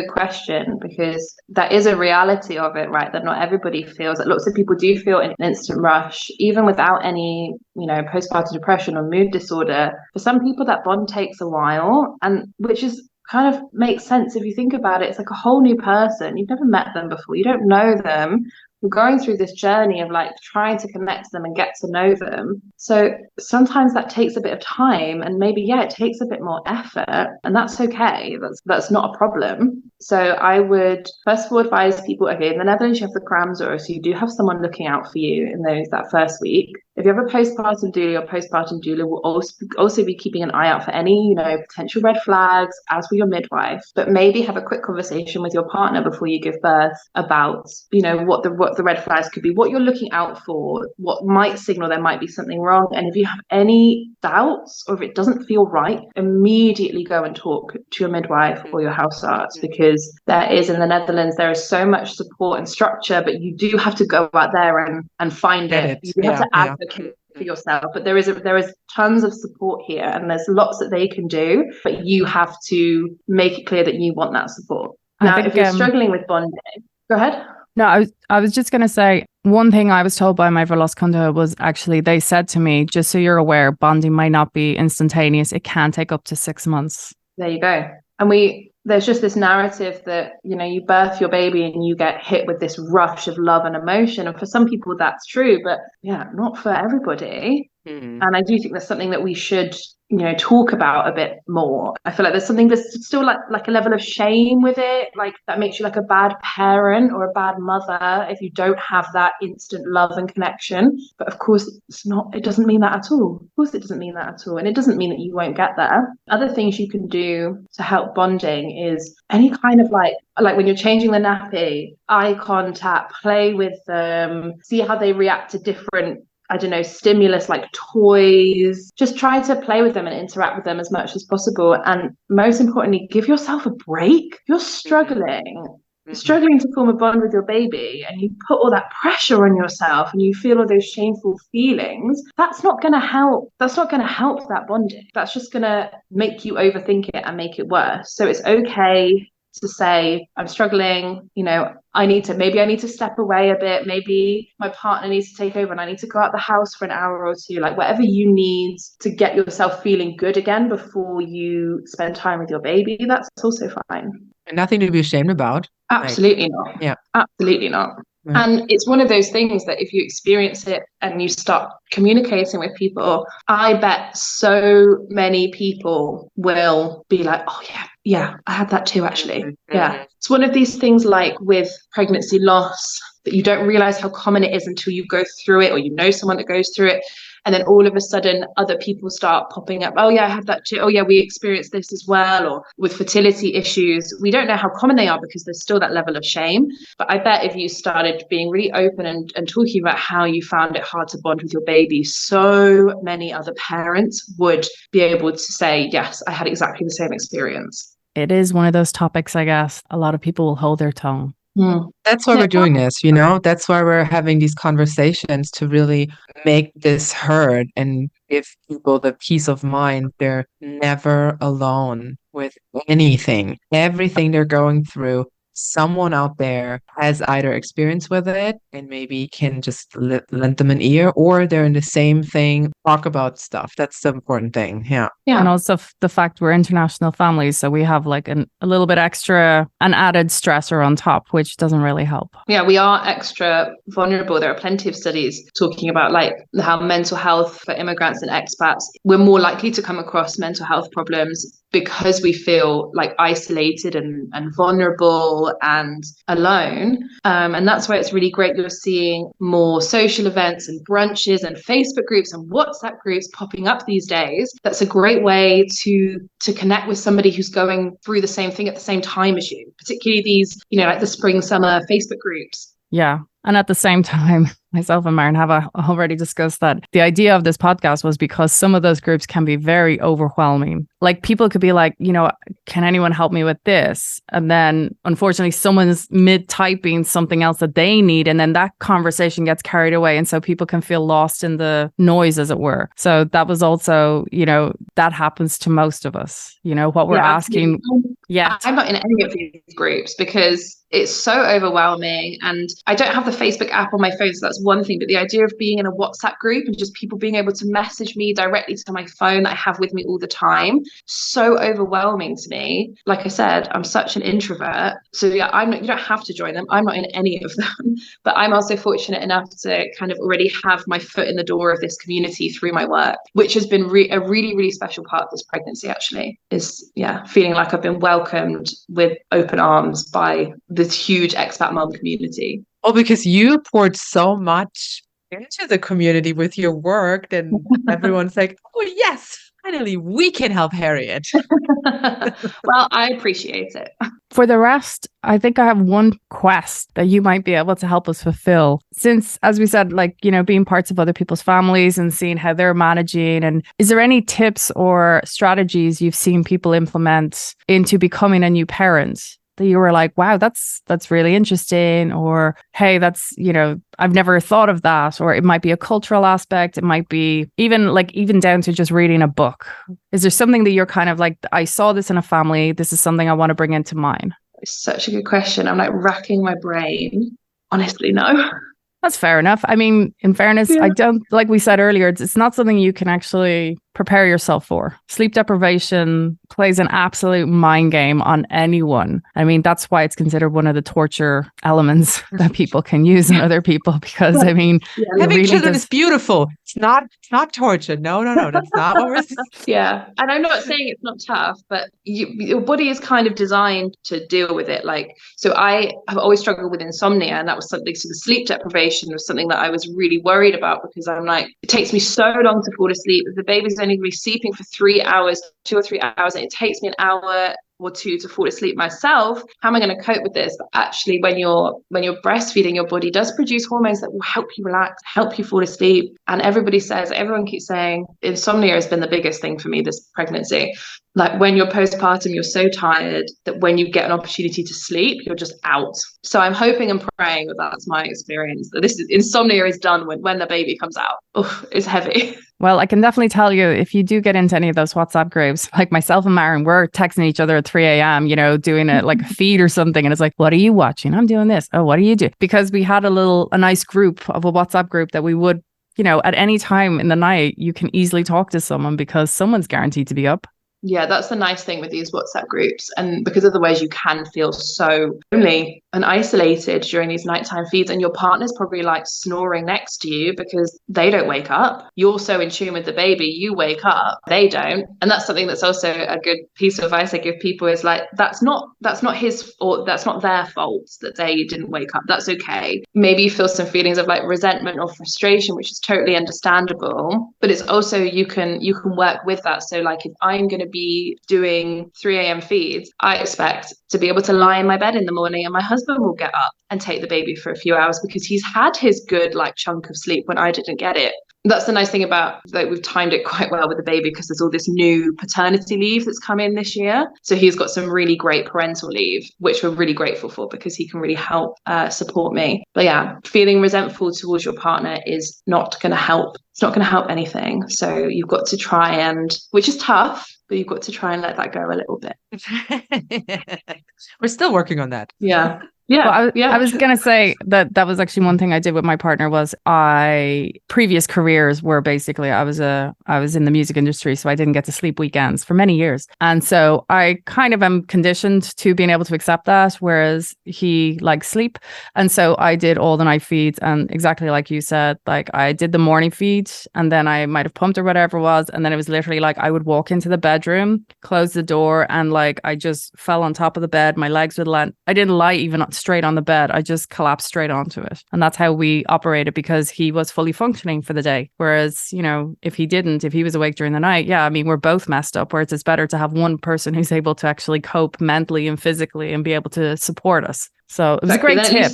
S3: question, because that is a reality of it, right? That not everybody feels that. Lots of people do feel an instant rush, even without any, postpartum depression or mood disorder. For some people, that bond takes a while, and which is kind of makes sense if you think about it. It's like a whole new person. You've never met them before. You don't know them. We're going through this journey of like trying to connect to them and get to know them. So sometimes that takes a bit of time, and maybe, it takes a bit more effort, and that's okay. That's not a problem. So I would first of all advise people, okay, in the Netherlands, you have the Kramzor, so you do have someone looking out for you in that first week. If you have a postpartum doula, your postpartum doula will also be keeping an eye out for any, potential red flags, as will your midwife. But maybe have a quick conversation with your partner before you give birth about, what the red flags could be, what you're looking out for, what might signal there might be something wrong. And if you have any doubts or if it doesn't feel right, immediately go and talk to your midwife or your house arts, because there is, in the Netherlands, there is so much support and structure, but you do have to go out there and find it. You have to advocate for yourself, but there is tons of support here, and there's lots that they can do, but you have to make it clear that you want that support. Now, if you're struggling with bonding, go ahead.
S2: No, I was just going to say, one thing I was told by my verloskundige was actually, they said to me, just so you're aware, bonding might not be instantaneous. It can take up to 6 months.
S3: There you go. And there's just this narrative that, you birth your baby and you get hit with this rush of love and emotion. And for some people that's true, but not for everybody. And I do think that's something that we should, talk about a bit more. I feel like there's something that's still like a level of shame with it, like that makes you like a bad parent or a bad mother if you don't have that instant love and connection. But of course, it doesn't mean that at all. Of course, it doesn't mean that at all. And it doesn't mean that you won't get there. Other things you can do to help bonding is any kind of like when you're changing the nappy, eye contact, play with them, see how they react to different, stimulus like toys. Just try to play with them and interact with them as much as possible. And most importantly, give yourself a break. You're struggling to form a bond with your baby, and you put all that pressure on yourself and you feel all those shameful feelings. That's not going to help. That's not going to help that bonding. That's just going to make you overthink it and make it worse. So it's okay to say, I'm struggling, I need to step away a bit. Maybe my partner needs to take over and I need to go out the house for an hour or two, like whatever you need to get yourself feeling good again before you spend time with your baby. That's also fine.
S1: And nothing to be ashamed about.
S3: Absolutely not.
S1: Yeah.
S3: Absolutely not.
S1: Yeah.
S3: And it's one of those things that if you experience it and you start communicating with people, I bet so many people will be like, oh yeah, I had that too, actually.
S1: Mm-hmm.
S3: Yeah. It's one of these things like with pregnancy loss that you don't realize how common it is until you go through it or you know someone that goes through it. And then all of a sudden, other people start popping up. Oh, yeah, I had that too. Oh, yeah, we experienced this as well. Or with fertility issues, we don't know how common they are because there's still that level of shame. But I bet if you started being really open and talking about how you found it hard to bond with your baby, so many other parents would be able to say, yes, I had exactly the same experience.
S2: It is one of those topics, I guess, a lot of people will hold their tongue.
S3: Mm.
S1: That's why we're doing this, That's why we're having these conversations to really make this heard and give people the peace of mind they're never alone with anything. Everything they're going through, someone out there has either experience with it and maybe can just lend them an ear, or they're in the same thing, talk about stuff. That's the important thing. Yeah.
S2: And
S3: Yeah.
S2: also the fact we're international families. So we have like a little bit extra, an added stressor on top, which doesn't really help.
S3: Yeah, we are extra vulnerable. There are plenty of studies talking about like how mental health for immigrants and expats, we're more likely to come across mental health problems because we feel like isolated and vulnerable and alone. And that's why it's really great you're seeing more social events and brunches and Facebook groups and WhatsApp groups popping up these days. That's a great way to connect with somebody who's going through the same thing at the same time as you, particularly these, like the spring, summer Facebook groups.
S2: Yeah. And at the same time, myself and Maren have already discussed that the idea of this podcast was because some of those groups can be very overwhelming. Like people could be like, can anyone help me with this? And then unfortunately, someone's mid-typing something else that they need. And then that conversation gets carried away. And so people can feel lost in the noise, as it were. So that was also, that happens to most of us, what we're asking.
S3: Absolutely.
S2: Yeah.
S3: I'm not in any of these groups because it's so overwhelming, and I don't have the Facebook app on my phone, so that's one thing. But the idea of being in a WhatsApp group and just people being able to message me directly to my phone that I have with me all the time, so overwhelming to me. Like I said, I'm such an introvert, so yeah, you don't have to join them. I'm not in any of them, but I'm also fortunate enough to kind of already have my foot in the door of this community through my work, which has been a really, really special part of this pregnancy. Actually, is feeling like I've been welcomed with open arms by this huge expat mom community.
S1: Oh, because you poured so much into the community with your work, then everyone's like, oh yes, finally we can help Harriet.
S3: Well, I appreciate it.
S2: For the rest, I think I have one quest that you might be able to help us fulfill. Since, as we said, being parts of other people's families and seeing how they're managing. And is there any tips or strategies you've seen people implement into becoming a new parent that you were like, wow, that's really interesting, or hey, that's, I've never thought of that, or it might be a cultural aspect, it might be even down to just reading a book. Is there something that you're kind of like, I saw this in a family, this is something I want to bring into mine?
S3: It's such a good question. I'm like racking my brain. Honestly, no.
S2: That's fair enough. I mean, in fairness, I don't, like we said earlier, it's not something you can actually prepare yourself for. Sleep deprivation plays an absolute mind game on anyone. I mean, that's why it's considered one of the torture elements that people can use on other people, because I mean,
S1: having really children is beautiful. It's not torture. No, that's not what we're saying.
S3: Yeah. And I'm not saying it's not tough, but your body is kind of designed to deal with it. So I have always struggled with insomnia, and that was something, so the sleep deprivation was something that I was really worried about, because I'm like, it takes me so long to fall asleep. If the baby's only going to be sleeping for 3 hours, 2 or 3 hours, and it takes me an hour or two to fall asleep myself, how am I going to cope with this? But actually, when you're breastfeeding, your body does produce hormones that will help you relax, help you fall asleep. And everyone keeps saying insomnia has been the biggest thing for me this pregnancy. Like when you're postpartum, you're so tired that when you get an opportunity to sleep, you're just out. So I'm hoping and praying that that's my experience, that insomnia is done when the baby comes out. Oh, it's heavy.
S2: Well, I can definitely tell you, if you do get into any of those WhatsApp groups, like myself and Maren, we're texting each other at 3 a.m., doing a feed or something. And it's like, what are you watching? I'm doing this. Oh, what do you do? Because we had a nice group of a WhatsApp group that we would, at any time in the night, you can easily talk to someone because someone's guaranteed to be up.
S3: Yeah, that's the nice thing with these WhatsApp groups. And because otherwise you can feel so lonely and isolated during these nighttime feeds, and your partner's probably like snoring next to you because they don't wake up. You're so in tune with the baby, you wake up, they don't. And that's something that's also a good piece of advice I give people, is like, that's not his, or that's not their fault that they didn't wake up. That's okay. Maybe you feel some feelings of like resentment or frustration, which is totally understandable, but it's also, you can work with that. So like, if I'm going to be doing 3 a.m. feeds, I expect to be able to lie in my bed in the morning, and my husband will get up and take the baby for a few hours because he's had his good chunk of sleep when I didn't get it. That's the nice thing about, like, we've timed it quite well with the baby because there's all this new paternity leave that's come in this year. So he's got some really great parental leave, which we're really grateful for because he can really help support me. But yeah, feeling resentful towards your partner is not going to help. It's not going to help anything. So you've got to try and, which is tough, but you've got to try and let that go a little bit.
S1: We're still working on that.
S3: Yeah. Yeah,
S2: well, I was going to say that was actually one thing I did with my partner was previous careers were basically I was in the music industry, so I didn't get to sleep weekends for many years. And so I kind of am conditioned to being able to accept that, whereas he likes sleep. And so I did all the night feeds, and exactly like you said, like I did the morning feed and then I might have pumped or whatever it was. And then it was literally like I would walk into the bedroom, close the door, and like I just fell on top of the bed. My legs would land. I didn't lie even straight on the bed. I just collapsed straight onto it. And that's how we operated because he was fully functioning for the day. Whereas, you know, if he was awake during the night, yeah, I mean, we're both messed up, whereas it's better to have one person who's able to actually cope mentally and physically and be able to support us. So it was a great tip.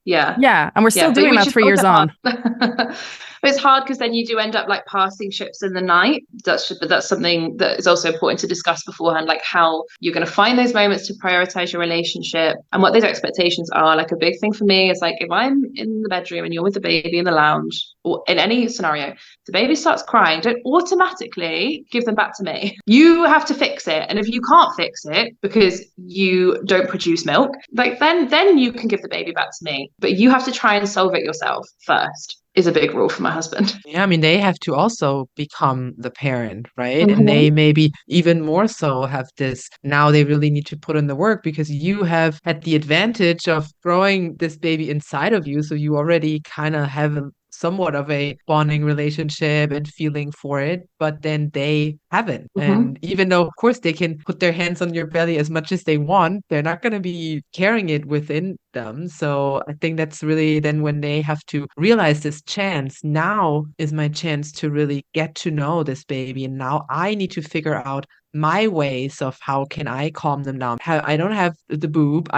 S2: Yeah. And we're still doing that 3 years on.
S3: But it's hard because then you do end up like passing ships in the night. But that's something that is also important to discuss beforehand, like how you're going to find those moments to prioritize your relationship and what those expectations are. Like a big thing for me is like if I'm in the bedroom and you're with the baby in the lounge or in any scenario, the baby starts crying, don't automatically give them back to me. You have to fix it. And if you can't fix it because you don't produce milk, like then you can give the baby back to me. But you have to try and solve it yourself first. Is a big rule for my husband.
S1: Yeah, I mean, they have to also become the parent, right?
S3: Mm-hmm.
S1: And they maybe even more so have this, now they really need to put in the work because you have had the advantage of growing this baby inside of you. So you already kind of have somewhat of a bonding relationship and feeling for it, but then they haven't.
S3: Mm-hmm.
S1: And even though, of course, they can put their hands on your belly as much as they want, they're not going to be carrying it within them. So I think that's really then when they have to realize this chance. Now is my chance to really get to know this baby. And now I need to figure out my ways of how can I calm them down. I don't have the boob.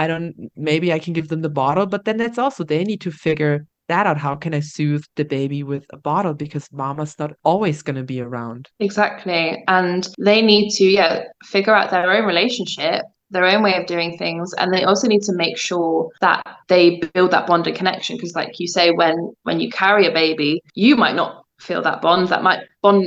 S1: Maybe I can give them the bottle, but then that's also, they need to figure that out. How can I soothe the baby with a bottle because mama's not always going to be around?
S3: Exactly. And they need to figure out their own relationship, their own way of doing things, and they also need to make sure that they build that bond and connection because like you say, when you carry a baby, you might not feel that bond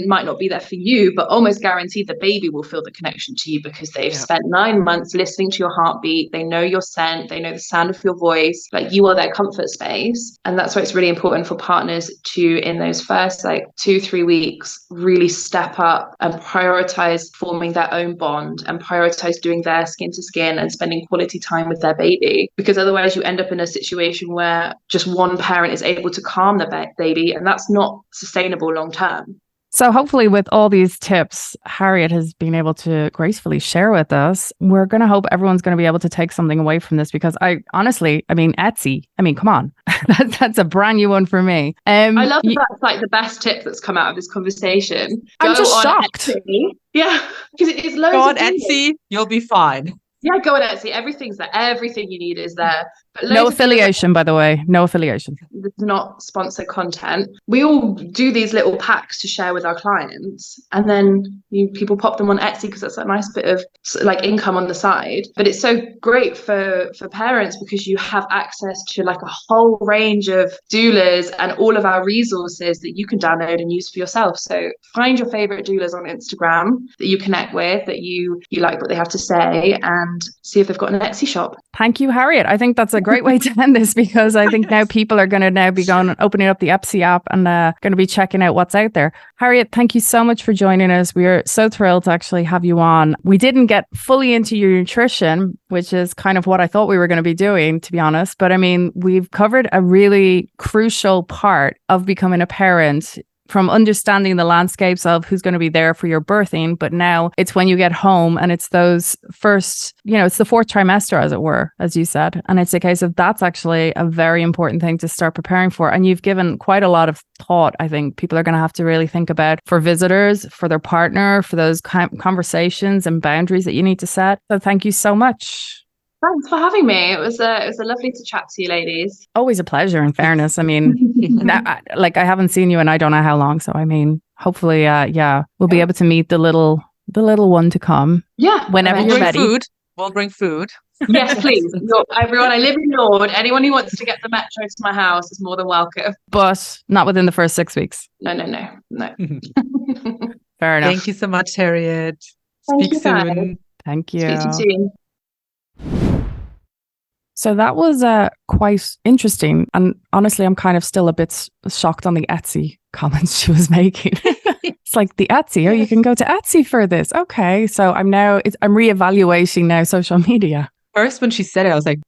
S3: might not be there for you, but almost guaranteed the baby will feel the connection to you because they've spent 9 months listening to your heartbeat. They know your scent, they know the sound of your voice, like you are their comfort space. And that's why it's really important for partners to, in those first like 2-3 weeks, really step up and prioritize forming their own bond and prioritize doing their skin to skin and spending quality time with their baby, because otherwise you end up in a situation where just one parent is able to calm the baby, and that's not sustainable long term.
S2: So hopefully with all these tips Harriet has been able to gracefully share with us, we're going to hope everyone's going to be able to take something away from this, because Etsy, come on, that's a brand new one for me.
S3: I love that that's like the best tip that's come out of this conversation.
S2: I'm just shocked.
S3: Etsy. Yeah, because it's loads.
S1: Go on Etsy, you'll be fine.
S3: Yeah, go on Etsy. Everything's there. Everything you need is there. But
S2: no affiliation, by the way. No affiliation.
S3: This is not sponsored content. We all do these little packs to share with our clients, and then people pop them on Etsy because that's a nice bit of like income on the side. But it's so great for parents because you have access to like a whole range of doulas and all of our resources that you can download and use for yourself. So find your favorite doulas on Instagram that you connect with, that you like what they have to say, and see if they've got an Etsy shop.
S2: Thank you, Harriet. I think that's a great way to end this, because I think now people are going to now be going and opening up the Etsy app and going to be checking out what's out there. Harriet, thank you so much for joining us. We are so thrilled to actually have you on. We didn't get fully into your nutrition, which is kind of what I thought we were going to be doing, to be honest. But I mean, we've covered a really crucial part of becoming a parent, from understanding the landscapes of who's going to be there for your birthing. But now it's when you get home and it's those first, it's the 4th trimester, as it were, as you said. And it's a case of that's actually a very important thing to start preparing for. And you've given quite a lot of thought, I think people are going to have to really think about for visitors, for their partner, for those conversations and boundaries that you need to set. So thank you so much.
S3: Thanks for having me. It was a lovely to chat to you, ladies.
S2: Always a pleasure, in fairness. I mean, I haven't seen you in I don't know how long. So, I mean, hopefully, we'll be able to meet the little one to come.
S3: Yeah.
S2: Whenever you're ready.
S1: Food. We'll bring food.
S3: Yes, please. Everyone, I live in Lord. Anyone who wants to get the metro to my house is more than welcome.
S2: But not within the first 6 weeks.
S3: No.
S2: Fair enough.
S1: Thank you so much, Harriet.
S3: Thank
S1: Speak
S3: you,
S1: soon.
S3: guys.
S2: Thank you.
S3: Speak to you soon.
S2: So that was quite interesting. And honestly, I'm kind of still a bit shocked on the Etsy comments she was making. It's like the Etsy, you can go to Etsy for this. Okay. So I'm reevaluating now social media.
S1: First, when she said it, I was like,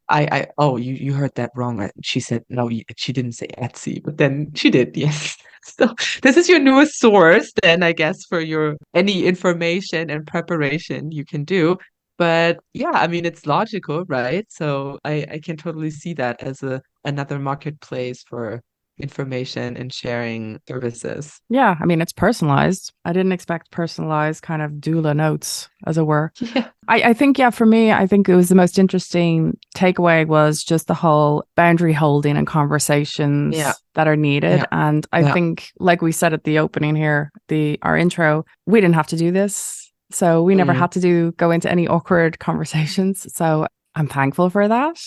S1: you heard that wrong. She said, no, she didn't say Etsy, but then she did. Yes. So this is your newest source then, I guess, for your any information and preparation you can do. But yeah, I mean, it's logical, right? So I can totally see that as another marketplace for information and sharing services.
S2: Yeah, I mean, it's personalized. I didn't expect personalized kind of doula notes, as it were.
S1: Yeah.
S2: I think, for me, I think it was the most interesting takeaway was just the whole boundary holding and conversations that are needed. Yeah. And I think, like we said at the opening here, our intro, we didn't have to do this. So we never had to go into any awkward conversations. So I'm thankful for that.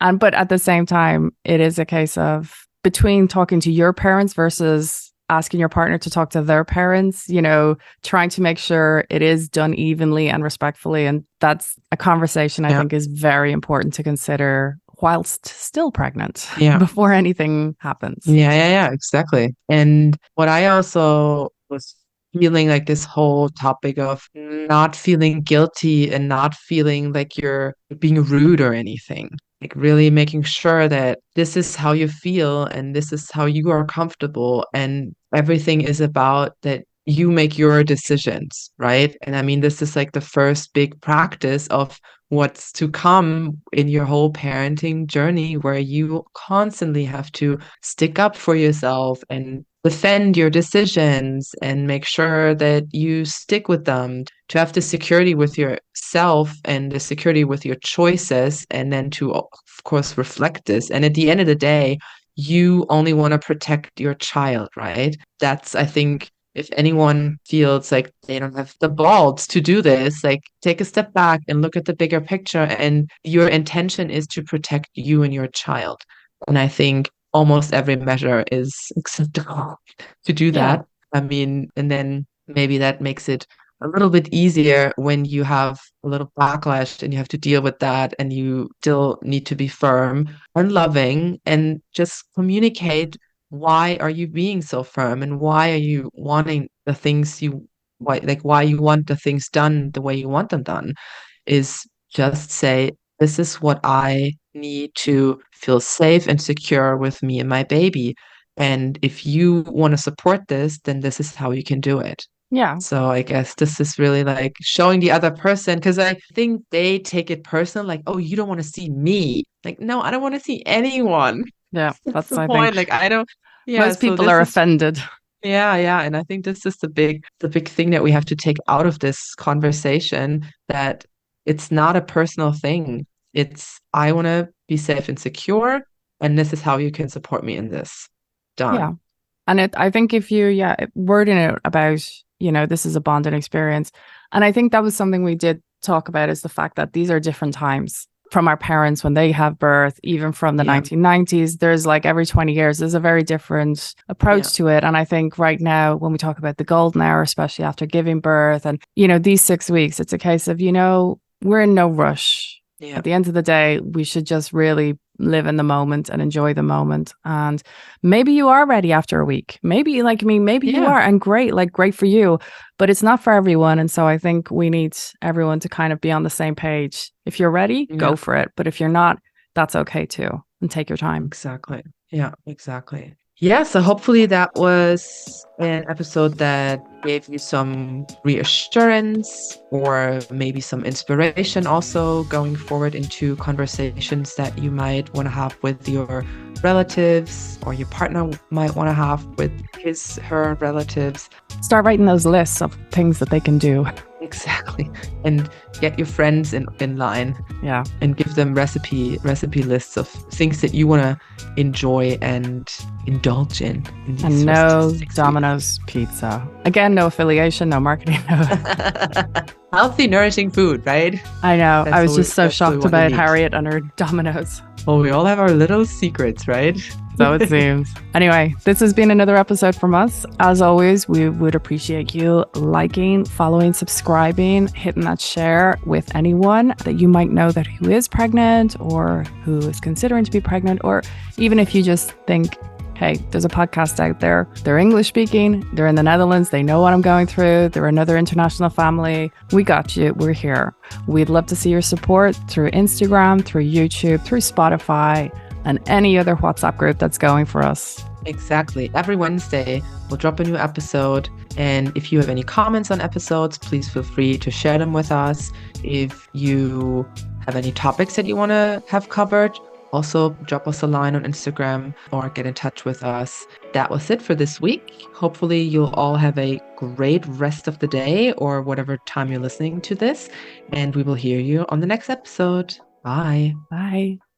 S2: But at the same time, it is a case of between talking to your parents versus asking your partner to talk to their parents, trying to make sure it is done evenly and respectfully. And that's a conversation I think is very important to consider whilst still pregnant before anything happens.
S1: Yeah, exactly. And what I also was feeling like this whole topic of not feeling guilty and not feeling like you're being rude or anything. Like really making sure that this is how you feel and this is how you are comfortable and everything is about that you make your decisions, right? And I mean, this is like the first big practice of what's to come in your whole parenting journey where you constantly have to stick up for yourself and defend your decisions and make sure that you stick with them, to have the security with yourself and the security with your choices, and then to, of course, reflect this. And at the end of the day, you only want to protect your child, right? That's, I think, if anyone feels like they don't have the balls to do this, like take a step back and look at the bigger picture. And your intention is to protect you and your child. And I think almost every measure is acceptable to do that. I mean, and then maybe that makes it a little bit easier when you have a little backlash and you have to deal with that and you still need to be firm and loving and just communicate why are you being so firm and why are you wanting the things why you want the things done the way you want them done, is just say, this is what I need to feel safe and secure with me and my baby. And if you want to support this, then this is how you can do it.
S2: Yeah.
S1: So I guess this is really like showing the other person, because I think they take it personal, like, oh, you don't want to see me. Like, no, I don't want to see anyone.
S2: Yeah, that's the
S1: point. Like, I don't. Yeah,
S2: most people are offended.
S1: Yeah. And I think this is the big thing that we have to take out of this conversation, that it's not a personal thing. It's, I want to be safe and secure, and this is how you can support me in this. Done.
S2: Yeah. And I think if you, wording it about, this is a bonding experience. And I think that was something we did talk about, is the fact that these are different times from our parents when they have birth, even from the 1990s. There's like every 20 years, there's a very different approach to it. And I think right now, when we talk about the golden hour, especially after giving birth and, these 6 weeks, it's a case of, we're in no rush. Yeah. At the end of the day, we should just really live in the moment and enjoy the moment. And maybe you are ready after a week. Maybe like me, maybe you are, and great for you, but it's not for everyone. And so I think we need everyone to kind of be on the same page. If you're ready, go for it. But if you're not, that's okay too. And take your time.
S1: Exactly. Yeah, exactly. Yeah, so hopefully that was an episode that gave you some reassurance or maybe some inspiration also going forward into conversations that you might want to have with your relatives, or your partner might want to have with her relatives.
S2: Start writing those lists of things that they can do.
S1: Exactly. And get your friends in line.
S2: Yeah.
S1: And give them recipe lists of things that you want to enjoy and indulge in these
S2: And no
S1: 6
S2: Domino's pizza. Again, no affiliation, no marketing.
S1: Healthy, nourishing food, right?
S2: I know. I was just so
S1: that's what we
S2: shocked
S1: want to
S2: about
S1: eat.
S2: Harriet and her Domino's.
S1: Well, we all have our little secrets, right?
S2: So it seems. Anyway, this has been another episode from us. As always, we would appreciate you liking, following, subscribing, hitting that share with anyone that you might know that who is pregnant or who is considering to be pregnant, or even if you just think, hey, there's a podcast out there. They're English speaking. They're in the Netherlands. They know what I'm going through. They're another international family. We got you. We're here. We'd love to see your support through Instagram, through YouTube, through Spotify, and any other WhatsApp group that's going for us.
S1: Exactly. Every Wednesday, we'll drop a new episode. And if you have any comments on episodes, please feel free to share them with us. If you have any topics that you want to have covered, also drop us a line on Instagram or get in touch with us. That was it for this week. Hopefully you'll all have a great rest of the day or whatever time you're listening to this. And we will hear you on the next episode. Bye.
S2: Bye.